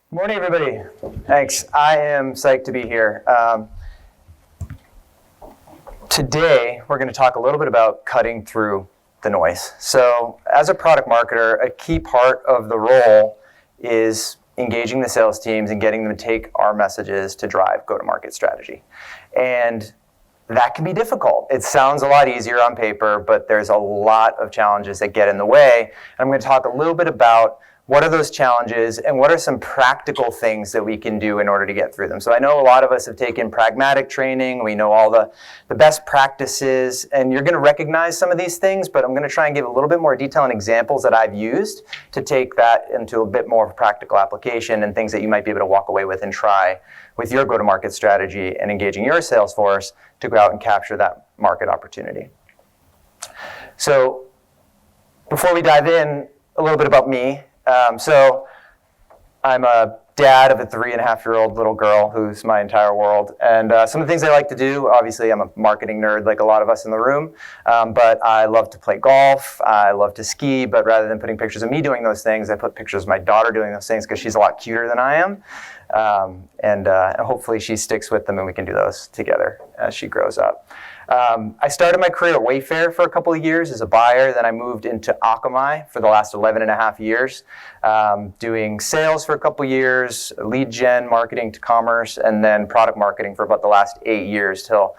Morning, everybody. Thanks. I am psyched to be here. Today, we're going to talk a little bit about cutting through the noise. So, as a product marketer, a key part of the role is engaging the sales teams and getting them to take our messages to drive go-to-market strategy. And that can be difficult. It sounds a lot easier on paper, but there's a lot of challenges that get in the way. And I'm going to talk a little bit about what are those challenges and what are some practical things that we can do in order to get through them. So I know a lot of us have taken pragmatic training. We know all the best practices, and you're going to recognize some of these things, but I'm going to try and give a little bit more detail and examples that I've used to take that into a bit more of a practical application and things that you might be able to walk away with and try with your go-to-market strategy and engaging your sales force to go out and capture that market opportunity. So before we dive in, a little bit about me. So I'm a dad of a 3.5-year-old little girl who's my entire world. And some of the things I like to do, obviously I'm a marketing nerd like a lot of us in the room, but I love to play golf, I love to ski, but rather than putting pictures of me doing those things, I put pictures of my daughter doing those things because she's a lot cuter than I am. And hopefully she sticks with them and we can do those together as she grows up. I started my career at Wayfair for a couple of years as a buyer. Then I moved into Akamai for the last 11 and a half years, doing sales for a couple of years, lead gen, marketing to commerce, and then product marketing for about the last 8 years till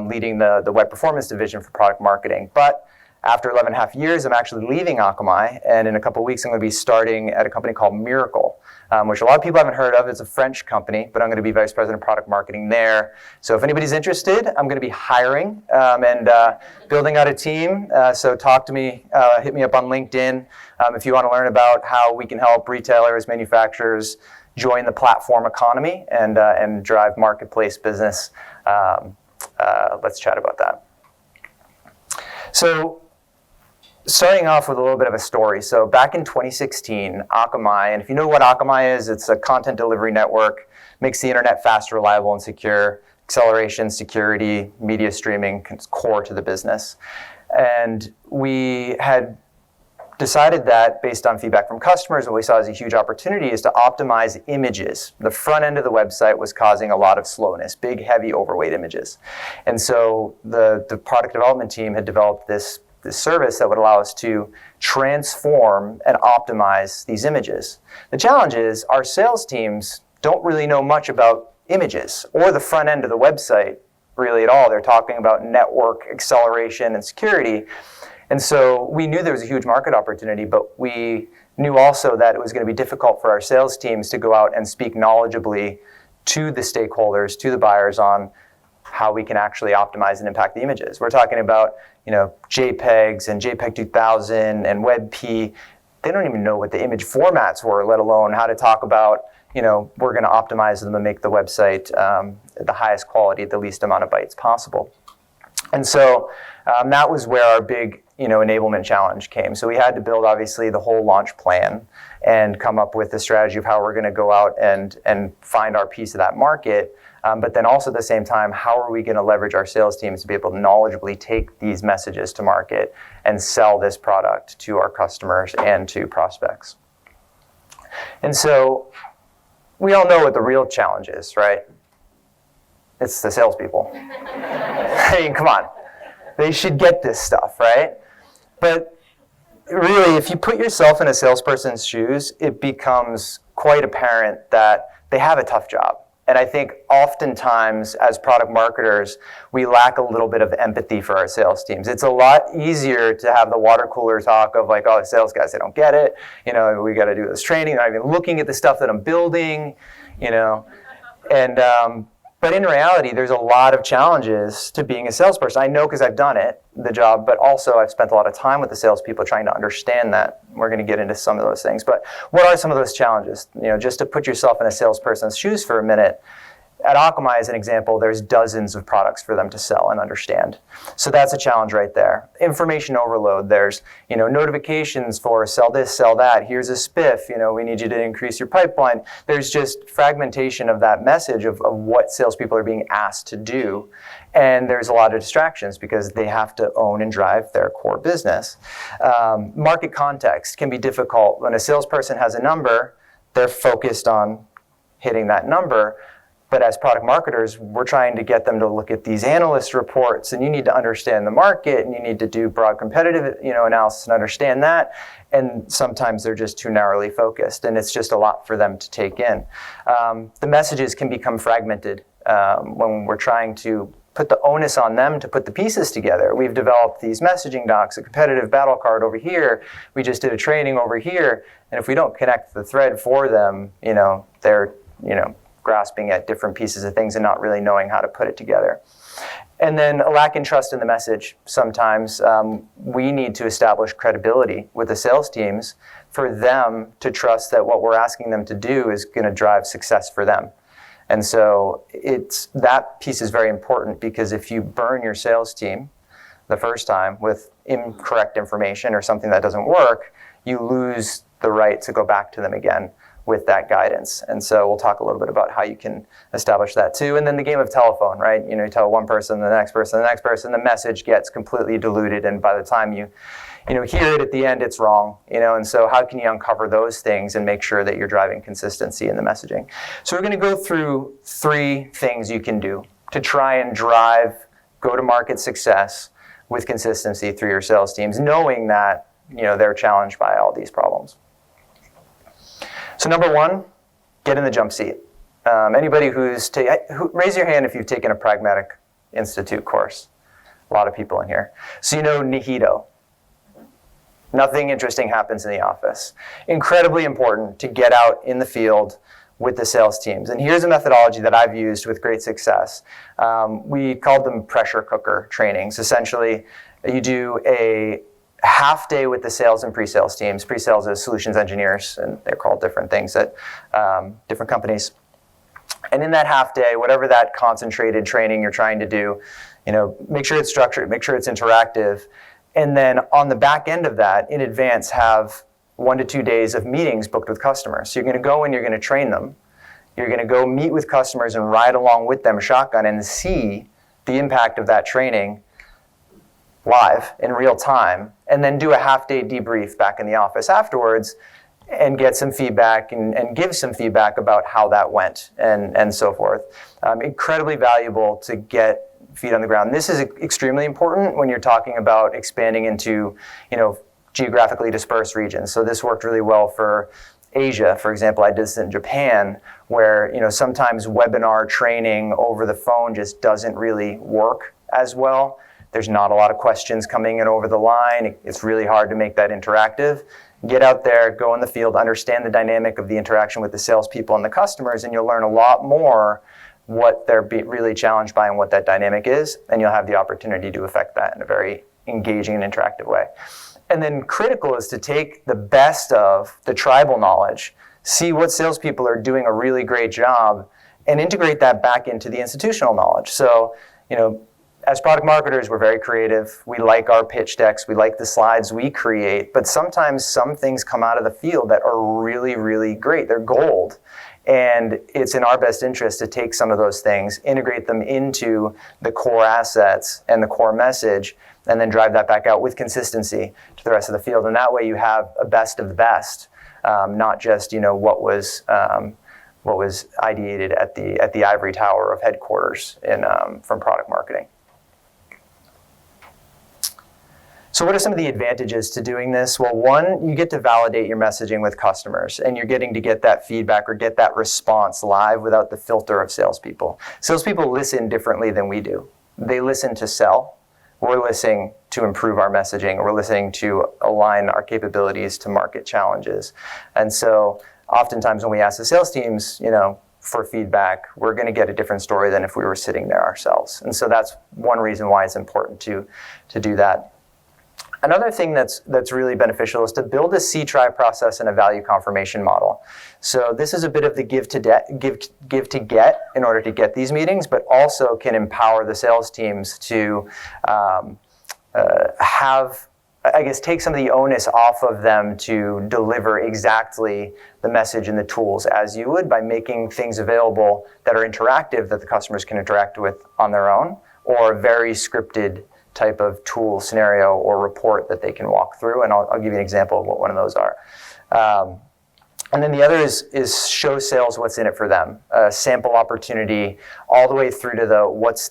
leading the web performance division for product marketing. But after 11 and a half years, I'm actually leaving Akamai, and in a couple of weeks I'm going to be starting at a company called Miracle, which a lot of people haven't heard of. It's a French company, but I'm going to be Vice President of Product Marketing there. So if anybody's interested, I'm going to be hiring and building out a team. So talk to me, hit me up on LinkedIn if you want to learn about how we can help retailers, manufacturers join the platform economy and drive marketplace business. Let's chat about that. So starting off with a little bit of a story. So back in 2016, Akamai, and if you know what Akamai is, it's a content delivery network, makes the internet fast, reliable, and secure. Acceleration, security, media streaming, is core to the business. And we had decided that based on feedback from customers, what we saw as a huge opportunity is to optimize images. The front end of the website was causing a lot of slowness, big, heavy, overweight images. And so the product development team had developed this service that would allow us to transform and optimize these images. The challenge is our sales teams don't really know much about images or the front end of the website really at all. They're talking about network acceleration and security. And so we knew there was a huge market opportunity, but we knew also that it was going to be difficult for our sales teams to go out and speak knowledgeably to the stakeholders, to the buyers on how we can actually optimize and impact the images. We're talking about, JPEGs and JPEG 2000 and WebP. They don't even know what the image formats were, let alone how to talk about, we're going to optimize them and make the website the highest quality at the least amount of bytes possible. And so that was where our big, enablement challenge came. So we had to build, obviously, the whole launch plan and come up with a strategy of how we're going to go out and find our piece of that market. But then also at the same time, how are we going to leverage our sales teams to be able to knowledgeably take these messages to market and sell this product to our customers and to prospects? And so we all know what the real challenge is, right? It's the salespeople. I mean, come on. They should get this stuff, right? But really, if you put yourself in a salesperson's shoes, it becomes quite apparent that they have a tough job. And I think oftentimes as product marketers, we lack a little bit of empathy for our sales teams. It's a lot easier to have the water cooler talk of like, oh, the sales guys, they don't get it. We got to do this training. They're not even looking at the stuff that I'm building, And but in reality, there's a lot of challenges to being a salesperson. I know because I've done the job, but also I've spent a lot of time with the salespeople trying to understand that. We're going to get into some of those things. But what are some of those challenges? Just to put yourself in a salesperson's shoes for a minute. At Akamai, as an example, there's dozens of products for them to sell and understand. So that's a challenge right there. Information overload. There's notifications for sell this, sell that. Here's a spiff. We need you to increase your pipeline. There's just fragmentation of that message of what salespeople are being asked to do. And there's a lot of distractions because they have to own and drive their core business. Market context can be difficult. When a salesperson has a number, they're focused on hitting that number. But as product marketers, we're trying to get them to look at these analyst reports, and you need to understand the market, and you need to do broad competitive, analysis and understand that. And sometimes they're just too narrowly focused, and it's just a lot for them to take in. The messages can become fragmented when we're trying to put the onus on them to put the pieces together. We've developed these messaging docs, a competitive battle card over here. We just did a training over here, and if we don't connect the thread for them, they're grasping at different pieces of things and not really knowing how to put it together. And then a lack in trust in the message. Sometimes we need to establish credibility with the sales teams for them to trust that what we're asking them to do is going to drive success for them. And so that piece is very important, because if you burn your sales team the first time with incorrect information or something that doesn't work, you lose the right to go back to them again with that guidance. And so we'll talk a little bit about how you can establish that too. And then the game of telephone, right? You tell one person, the next person, the message gets completely diluted, and by the time you hear it at the end, it's wrong, and so how can you uncover those things and make sure that you're driving consistency in the messaging? So we're going to go through 3 things you can do to try and drive go-to-market success with consistency through your sales teams, knowing that, they're challenged by all these problems. So number 1, get in the jump seat. Anybody raise your hand if you've taken a Pragmatic Institute course. A lot of people in here. So Nihito. Nothing interesting happens in the office. Incredibly important to get out in the field with the sales teams. And here's a methodology that I've used with great success. We called them pressure cooker trainings. Essentially, you do a half day with the sales and pre-sales teams. Pre-sales is solutions engineers, and they're called different things at different companies. And in that half day, whatever that concentrated training you're trying to do, make sure it's structured, make sure it's interactive. And then on the back end of that, in advance, have 1 to 2 days of meetings booked with customers. So you're going to go and you're going to train them. You're going to go meet with customers and ride along with them shotgun and see the impact of that training live in real time, and then do a half-day debrief back in the office afterwards and get some feedback and give some feedback about how that went and so forth. Incredibly valuable to get feet on the ground. This is extremely important when you're talking about expanding into, geographically dispersed regions. So this worked really well for Asia. For example, I did this in Japan, where, sometimes webinar training over the phone just doesn't really work as well. There's not a lot of questions coming in over the line. It's really hard to make that interactive. Get out there, go in the field, understand the dynamic of the interaction with the salespeople and the customers, and you'll learn a lot more what they're really challenged by and what that dynamic is, and you'll have the opportunity to affect that in a very engaging and interactive way. And then critical is to take the best of the tribal knowledge, see what salespeople are doing a really great job, and integrate that back into the institutional knowledge. So, as product marketers, we're very creative. We like our pitch decks. We like the slides we create. But sometimes some things come out of the field that are really, really great. They're gold. And it's in our best interest to take some of those things, integrate them into the core assets and the core message, and then drive that back out with consistency to the rest of the field. And that way you have a best of the best, not just what was ideated at the ivory tower of headquarters from product marketing. So what are some of the advantages to doing this? Well, one, you get to validate your messaging with customers, and you're getting to get that feedback or get that response live without the filter of salespeople. Salespeople listen differently than we do. They listen to sell. We're listening to improve our messaging. We're listening to align our capabilities to market challenges. And so oftentimes when we ask the sales teams, for feedback, we're going to get a different story than if we were sitting there ourselves. And so that's one reason why it's important to do that. Another thing that's really beneficial is to build a see-try process and a value confirmation model. So this is a bit of the give to get in order to get these meetings, but also can empower the sales teams to take some of the onus off of them to deliver exactly the message and the tools as you would by making things available that are interactive that the customers can interact with on their own, or very scripted type of tool, scenario, or report that they can walk through. And I'll give you an example of what one of those are. And then the other is show sales what's in it for them. Sample opportunity all the way through to what is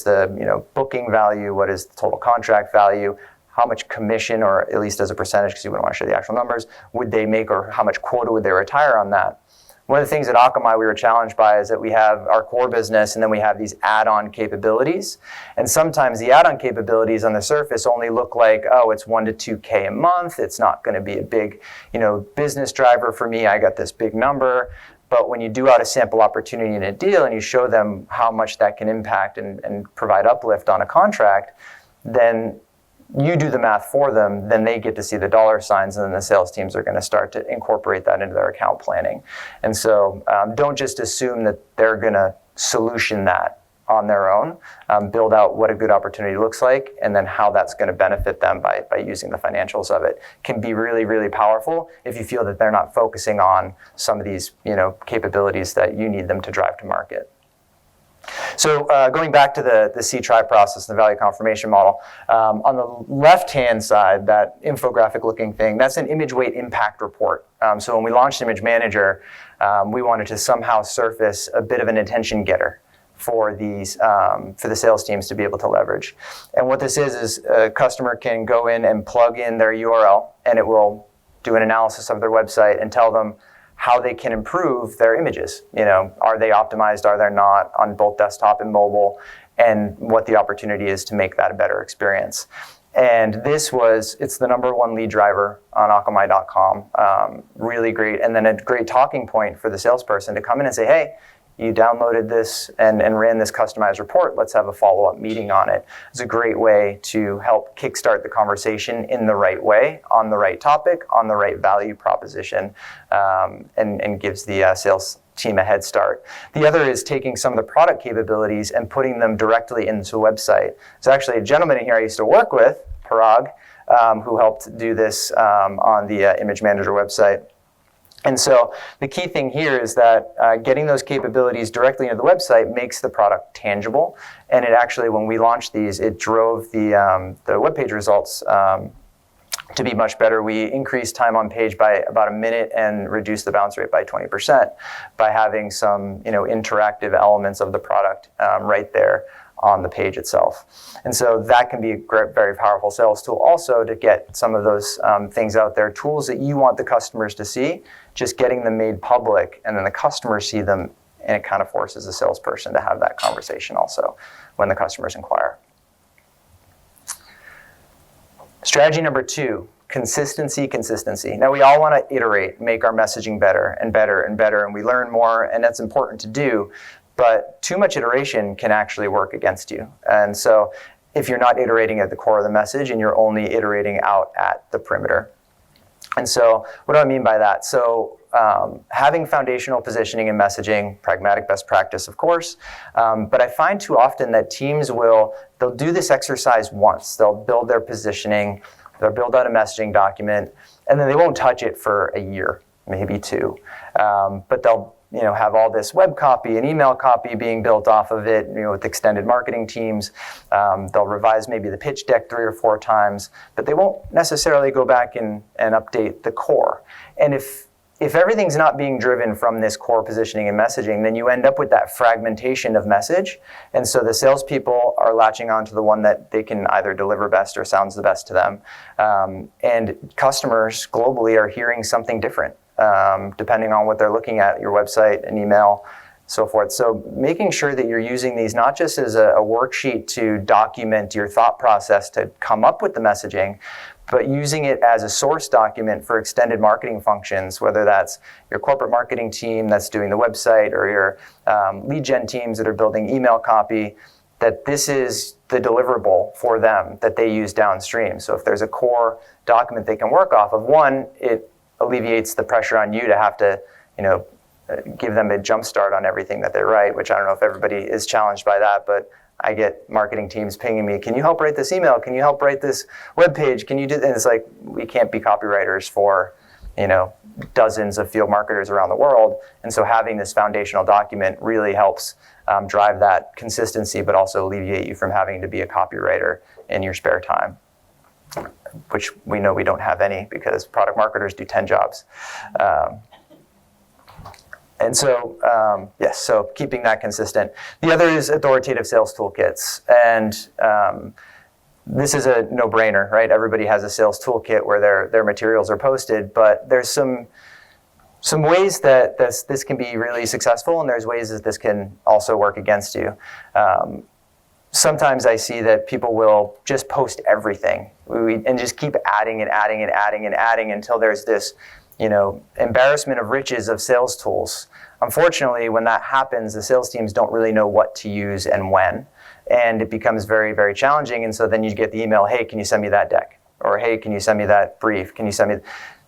the booking value, what is the total contract value, how much commission, or at least as a percentage, because you wouldn't want to show the actual numbers, would they make, or how much quota would they retire on that. One of the things at Akamai we were challenged by is that we have our core business and then we have these add-on capabilities. And sometimes the add-on capabilities on the surface only look like, oh, it's 1 to 2K a month. It's not going to be a big, business driver for me. I got this big number. But when you do out a sample opportunity in a deal and you show them how much that can impact and provide uplift on a contract, then you do the math for them, then they get to see the dollar signs, and then the sales teams are going to start to incorporate that into their account planning. And so don't just assume that they're going to solution that on their own. Build out what a good opportunity looks like, and then how that's going to benefit them by using the financials of it. Can be really, really powerful if you feel that they're not focusing on some of these capabilities that you need them to drive to market. So going back to the C-try process and the value confirmation model, on the left-hand side, that infographic-looking thing, that's an image weight impact report. So when we launched Image Manager, we wanted to somehow surface a bit of an attention getter for the sales teams to be able to leverage. And what this is a customer can go in and plug in their URL, and it will do an analysis of their website and tell them how they can improve their images. Are they optimized, are they not, on both desktop and mobile, and what the opportunity is to make that a better experience. And it's the number one lead driver on Akamai.com. Really great, and then a great talking point for the salesperson to come in and say, hey, you downloaded this and ran this customized report. Let's have a follow-up meeting on it. It's a great way to help kickstart the conversation in the right way, on the right topic, on the right value proposition, and gives the sales team a head start. The other is taking some of the product capabilities and putting them directly into the website. So actually a gentleman in here I used to work with, Parag, who helped do this on the Image Manager website. And so the key thing here is that getting those capabilities directly into the website makes the product tangible. And it actually, when we launched these, it drove the web page results to be much better. We increased time on page by about a minute and reduced the bounce rate by 20% by having some interactive elements of the product right there on the page itself. And so that can be a great, very powerful sales tool also to get some of those things out there, tools that you want the customers to see, just getting them made public, and then the customers see them, and it kind of forces the salesperson to have that conversation also when the customers inquire. Strategy number 2, consistency. Now we all want to iterate, make our messaging better and better and better, and we learn more, and that's important to do. But too much iteration can actually work against you. And so if you're not iterating at the core of the message and you're only iterating out at the perimeter. And so what do I mean by that? So having foundational positioning and messaging, pragmatic best practice, of course. But I find too often that teams they'll do this exercise once. They'll build their positioning, they'll build out a messaging document, and then they won't touch it for a year, maybe 2. But they'll have all this web copy and email copy being built off of it, with extended marketing teams. They'll revise maybe the pitch deck 3 or 4 times, but they won't necessarily go back and update the core. And if everything's not being driven from this core positioning and messaging, then you end up with that fragmentation of message. And so the salespeople are latching onto the one that they can either deliver best or sounds the best to them. And customers globally are hearing something different, depending on what they're looking at, your website, an email, so forth. So making sure that you're using these not just as a worksheet to document your thought process to come up with the messaging, but using it as a source document for extended marketing functions, whether that's your corporate marketing team that's doing the website or your lead gen teams that are building email copy, that this is the deliverable for them that they use downstream. So if there's a core document they can work off of, one, it alleviates the pressure on you to have to, give them a jump start on everything that they write, which I don't know if everybody is challenged by that, but I get marketing teams pinging me, can you help write this email? Can you help write this web page? Can you do, and it's like, we can't be copywriters for, dozens of field marketers around the world. And so having this foundational document really helps drive that consistency, but also alleviate you from having to be a copywriter in your spare time. which we know we don't have any because product marketers do 10 jobs. And so, yes, so keeping that consistent. The other is authoritative sales toolkits. And this is a no-brainer, right? Everybody has a sales toolkit where their materials are posted, but there's some ways that this can be really successful, and there's ways that this can also work against you. Sometimes I see that people will just post everything and just keep adding and adding and adding and adding until there's this, embarrassment of riches of sales tools. Unfortunately, when that happens, the sales teams don't really know what to use and when, and it becomes very, very challenging. And so then you get the email, hey, can you send me that deck? Or hey, can you send me that brief? Can you send me,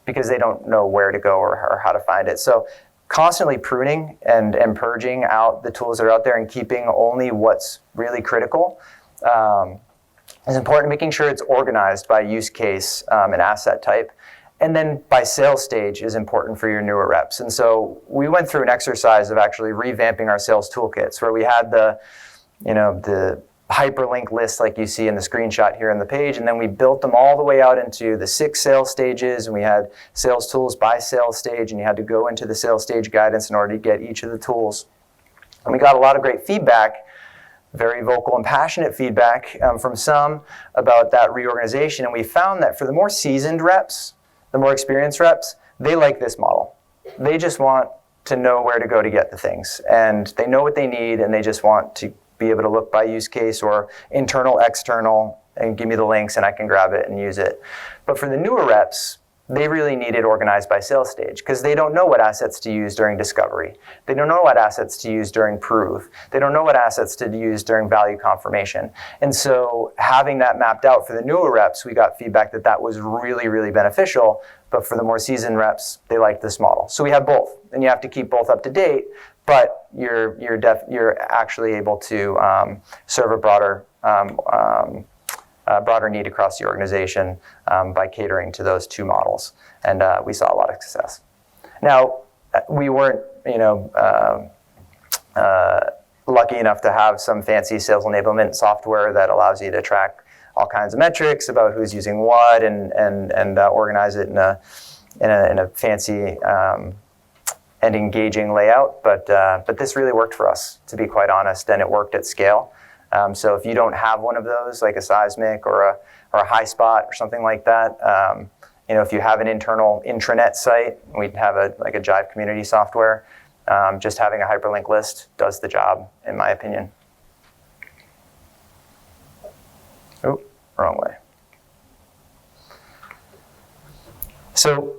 because they don't know where to go or how to find it. So constantly pruning and purging out the tools that are out there and keeping only what's really critical is important. Making sure it's organized by use case and asset type. And then by sales stage is important for your newer reps. And so we went through an exercise of actually revamping our sales toolkits where we had the hyperlink list like you see in the screenshot here on the page, and then we built them all the way out into the 6 sales stages, and we had sales tools by sales stage, and you had to go into the sales stage guidance in order to get each of the tools. And we got a lot of great feedback, very vocal and passionate feedback from some about that reorganization, and we found that for the more seasoned reps, the more experienced reps, they like this model. They just want to know where to go to get the things, and they know what they need, and they just want to be able to look by use case or internal, external, and give me the links and I can grab it and use it. But for the newer reps, they really need it organized by sales stage because they don't know what assets to use during discovery. They don't know what assets to use during prove. They don't know what assets to use during value confirmation. And so having that mapped out for the newer reps, we got feedback that was really, really beneficial. But for the more seasoned reps, they liked this model. So we have both, and you have to keep both up to date, but you're actually able to serve a broader need across the organization by catering to those two models, and we saw a lot of success. Now, we weren't, lucky enough to have some fancy sales enablement software that allows you to track all kinds of metrics about who's using what and organize it in a fancy and engaging layout. But this really worked for us, to be quite honest, and it worked at scale. So if you don't have one of those, like a Seismic or a HighSpot or something like that, if you have an internal intranet site, we'd have a Jive community software. Just having a hyperlink list does the job, in my opinion. Oh, wrong way. So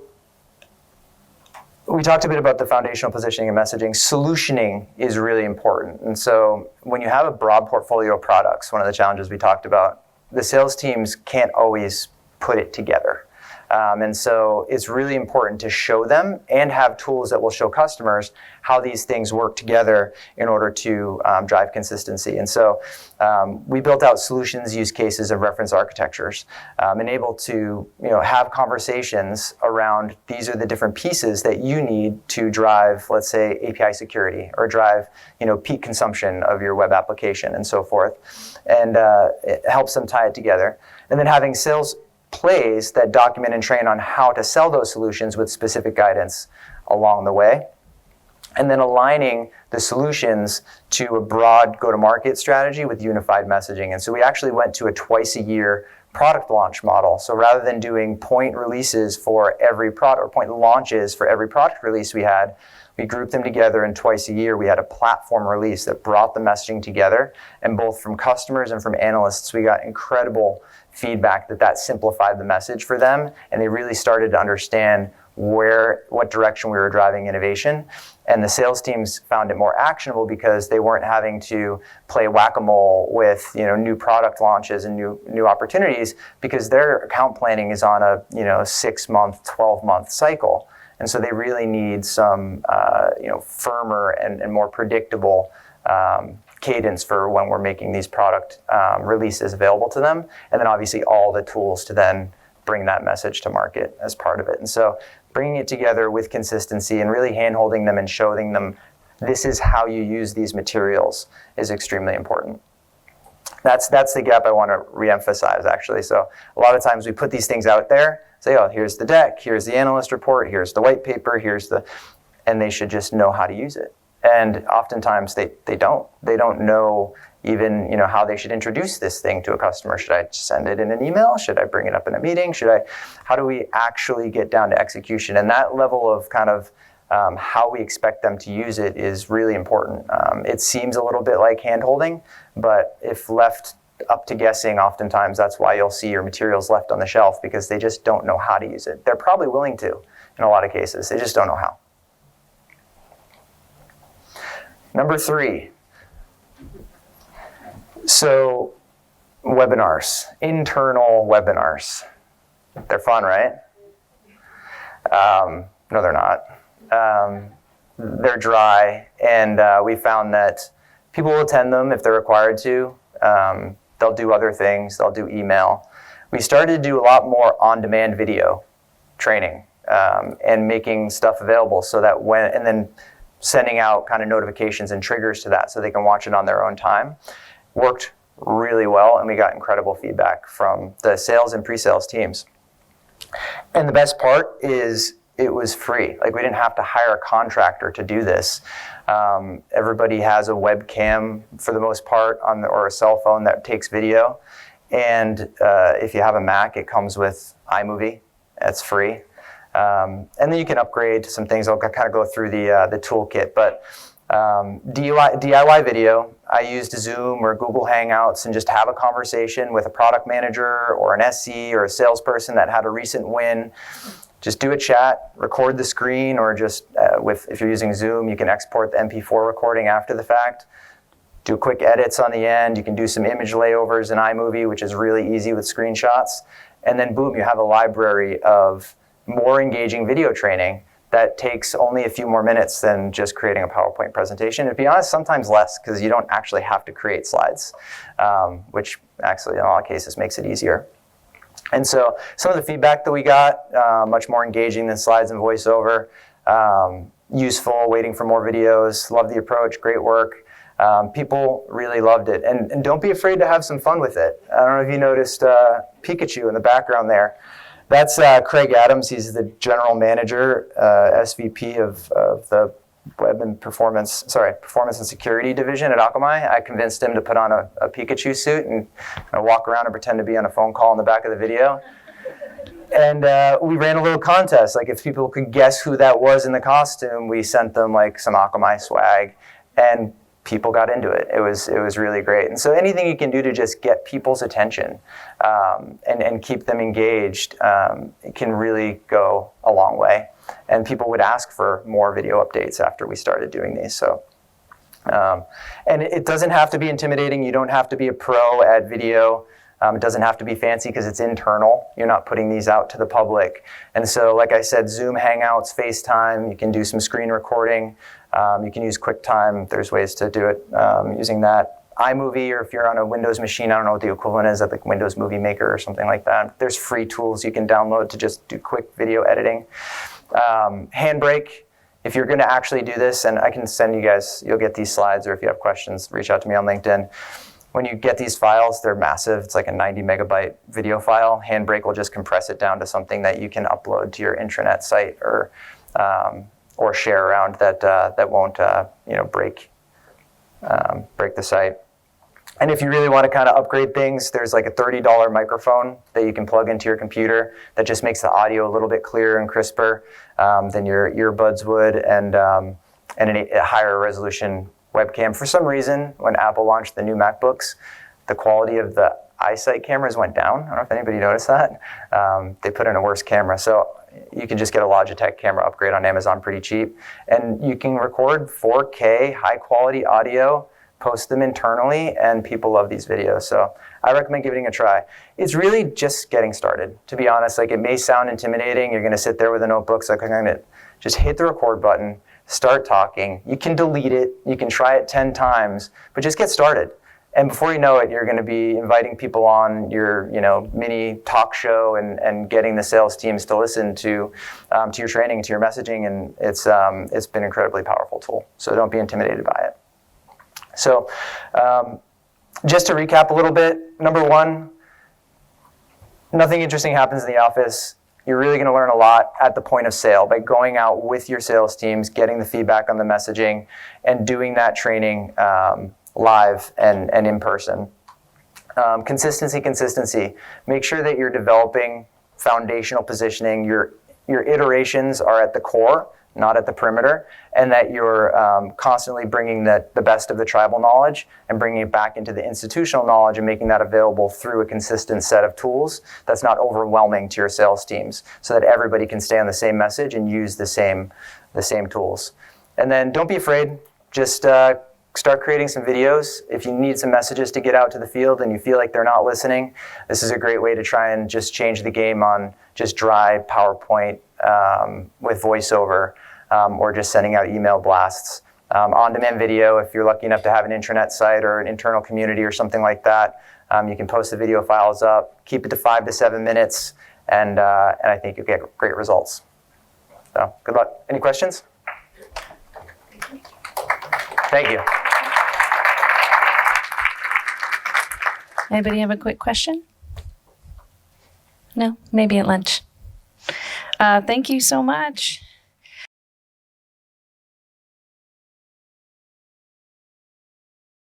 we talked a bit about the foundational positioning and messaging. Solutioning is really important. And so when you have a broad portfolio of products, one of the challenges we talked about, the sales teams can't always put it together. And so it's really important to show them and have tools that will show customers how these things work together in order to drive consistency. And so we built out solutions, use cases, and reference architectures, and able to have conversations around these are the different pieces that you need to drive, let's say, API security or drive peak consumption of your web application and so forth. And it helps them tie it together. And then having sales plays that document and train on how to sell those solutions with specific guidance along the way. And then aligning the solutions to a broad go-to-market strategy with unified messaging. And so we actually went to a twice-a-year product launch model. So rather than doing point releases for every product, or point launches for every product release we had, we grouped them together, and twice a year we had a platform release that brought the messaging together. And both from customers and from analysts, we got incredible feedback that simplified the message for them, and they really started to understand what direction we were driving innovation. And the sales teams found it more actionable because they weren't having to play whack-a-mole with new product launches and new opportunities, because their account planning is on a 6-month, 12-month cycle. And so they really need some firmer and more predictable cadence for when we're making these product releases available to them. And then obviously all the tools to then bring that message to market as part of it. And so bringing it together with consistency and really hand-holding them and showing them this is how you use these materials is extremely important. That's the gap I want to reemphasize, actually. So a lot of times we put these things out there, say, oh, here's the deck, here's the analyst report, here's the white paper, and they should just know how to use it. And oftentimes they don't. They don't know even how they should introduce this thing to a customer. Should I send it in an email? Should I bring it up in a meeting? How do we actually get down to execution? And that level of kind of how we expect them to use it is really important. It seems a little bit like hand-holding, but if left up to guessing, oftentimes that's why you'll see your materials left on the shelf, because they just don't know how to use it. They're probably willing to in a lot of cases. They just don't know how. Number 3. So webinars, internal webinars. They're fun, right? No, they're not. They're dry, and we found that people will attend them if they're required to. They'll do other things. They'll do email. We started to do a lot more on-demand video training and making stuff available so that and then sending out kind of notifications and triggers to that so they can watch it on their own time. Worked really well, and we got incredible feedback from the sales and pre-sales teams. And the best part is it was free. Like, we didn't have to hire a contractor to do this. Everybody has a webcam for the most part or a cell phone that takes video. And if you have a Mac, it comes with iMovie. That's free. And then you can upgrade to some things. I'll kind of go through the toolkit. But DIY video, I used Zoom or Google Hangouts and just have a conversation with a product manager or an SE or a salesperson that had a recent win. Just do a chat, record the screen, or just if you're using Zoom, you can export the MP4 recording after the fact. Do quick edits on the end. You can do some image layovers in iMovie, which is really easy with screenshots. And then boom, you have a library of more engaging video training that takes only a few more minutes than just creating a PowerPoint presentation. And to be honest, sometimes less, because you don't actually have to create slides, which actually in a lot of cases makes it easier. And so some of the feedback that we got, much more engaging than slides and voiceover, useful, waiting for more videos, love the approach, great work. People really loved it. And don't be afraid to have some fun with it. I don't know if you noticed Pikachu in the background there. That's Craig Adams. He's the general manager, SVP of the Web and Performance and Security division at Akamai. I convinced him to put on a Pikachu suit and walk around and pretend to be on a phone call in the back of the video. And we ran a little contest. Like, if people could guess who that was in the costume, we sent them like some Akamai swag, and people got into it. It was really great. And so anything you can do to just get people's attention and keep them engaged, it can really go a long way. And people would ask for more video updates after we started doing these. So, and it doesn't have to be intimidating. You don't have to be a pro at video. It doesn't have to be fancy because it's internal. You're not putting these out to the public. And so, like I said, Zoom, Hangouts, FaceTime, you can do some screen recording. You can use QuickTime. There's ways to do it using that. iMovie, or if you're on a Windows machine, I don't know what the equivalent is at the Windows Movie Maker or something like that. There's free tools you can download to just do quick video editing. Handbrake, if you're going to actually do this, and I can send you guys, you'll get these slides, or if you have questions, reach out to me on LinkedIn. When you get these files, they're massive. It's like a 90 megabyte video file. Handbrake will just compress it down to something that you can upload to your intranet site or share around that won't break the site. And if you really want to kind of upgrade things, there's like a $30 microphone that you can plug into your computer that just makes the audio a little bit clearer and crisper than your earbuds would, and a higher resolution webcam. For some reason, when Apple launched the new MacBooks, the quality of the iSight cameras went down. I don't know if anybody noticed that. They put in a worse camera. So you can just get a Logitech camera upgrade on Amazon pretty cheap. And you can record 4K high quality audio, post them internally, and people love these videos. So I recommend giving it a try. It's really just getting started, to be honest. Like, it may sound intimidating. You're going to sit there with a notebook. So I'm going to just hit the record button, start talking. You can delete it. You can try it 10 times, but just get started. And before you know it, you're going to be inviting people on your mini talk show and getting the sales teams to listen to your training, to your messaging. And it's been an incredibly powerful tool. So don't be intimidated by it. So just to recap a little bit, number one, nothing interesting happens in the office. You're really going to learn a lot at the point of sale by going out with your sales teams, getting the feedback on the messaging, and doing that training live and in person. Consistency. Make sure that you're developing foundational positioning. Your iterations are at the core, not at the perimeter, and that you're constantly bringing the best of the tribal knowledge and bringing it back into the institutional knowledge and making that available through a consistent set of tools that's not overwhelming to your sales teams, so that everybody can stay on the same message and use the same tools. And then don't be afraid. Just start creating some videos. If you need some messages to get out to the field and you feel like they're not listening, this is a great way to try and just change the game on just dry PowerPoint with voiceover, or just sending out email blasts. On-demand video, if you're lucky enough to have an intranet site or an internal community or something like that, you can post the video files up, keep it to 5 to 7 minutes, and I think you'll get great results. So good luck. Any questions? Thank you. Anybody have a quick question? No? Maybe at lunch. Thank you so much.